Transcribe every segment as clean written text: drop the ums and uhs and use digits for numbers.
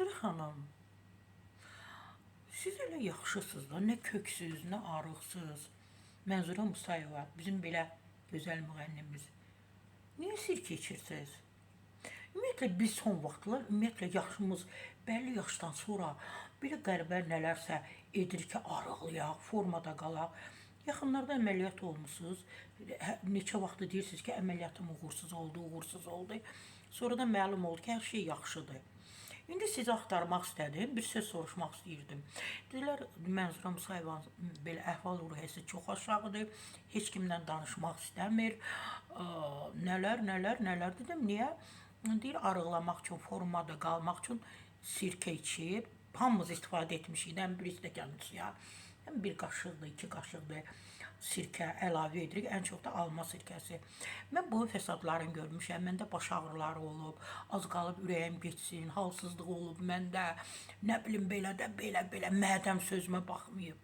Mənzurə xanım, siz elə yaxşısınız da, nə köksüz, nə arıqsız. Mənzurə Musayeva, bizim belə gözəl müğənnimiz. Niyə sirk içirsiniz? Ümumiyyətlə, biz son vaxtlar, ümumiyyətlə, yaşımız bəlli yaşdan sonra belə qəribə nələrsə edir ki, arıqlayaq, formada qalaq. Yaxınlarda əməliyyat olmuşsunuz. Neçə vaxtı deyirsiniz ki, əməliyyatım uğursuz oldu, uğursuz oldu. Sonra da məlum oldu ki, hər şey yaxşıdır. İndi sizi axtarmaq istədim, bir söz soruşmaq istəyirdim. Dedilər, Mənzurə Musayevanın belə əhval-ruhiyyəsi çox aşağıdır, heç kimlə danışmaq istəmir. Nələr dedim, niyə? Deyir, arıqlamaq üçün, formada qalmaq üçün sirkə içir. Hamımız istifadə etmişik, bir stəkan suya. Bir qaşıqdır, 2 qaşıqdır sirkə əlavə edirik, ən çox da alma sirkəsi. Mən bu fəsadlarını görmüşəm, məndə baş ağrıları olub, az qalıb ürəyim geçsin, halsızlıq olub məndə, nə bilim belə də, belə, mədəm sözümə baxmayıb.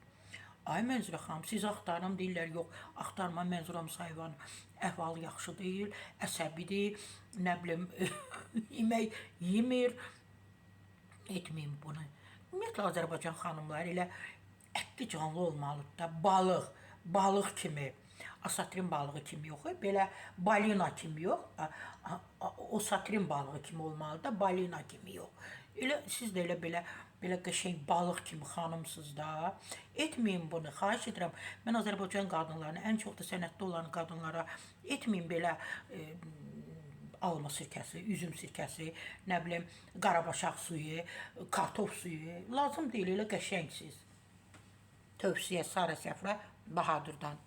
Ay Mənzurə xanım, siz axtarım deyirlər, yox, axtarma Mənzurə Musayevanın əhvalı yaxşı deyil, əsəbidir, nə bilim, yemək yemir, etməyim bunu. Ümumiyyətlə, Azərbaycan xanımları elə ətli canlı olmalıdır da, balıq kimi, asatrin balığı kimi yox, belə balina kimi yox, osatrin balığı kimi olmalıdır da, balina kimi yox. Elə siz də elə belə qəşəng balıq kimi xanımsınız da. Etməyin bunu, xahiş edirəm. Mən Azərbaycan qadınlarına, ən çox da sənətdə olan qadınlara etməyin belə alma sirkəsi, üzüm sirkəsi, nə bilim, qarabaşaq suyu, kartof suyu. Lazım deyil, elə qəşəngsiniz. Tövsiyə Sarı Səfra Bahadırdan.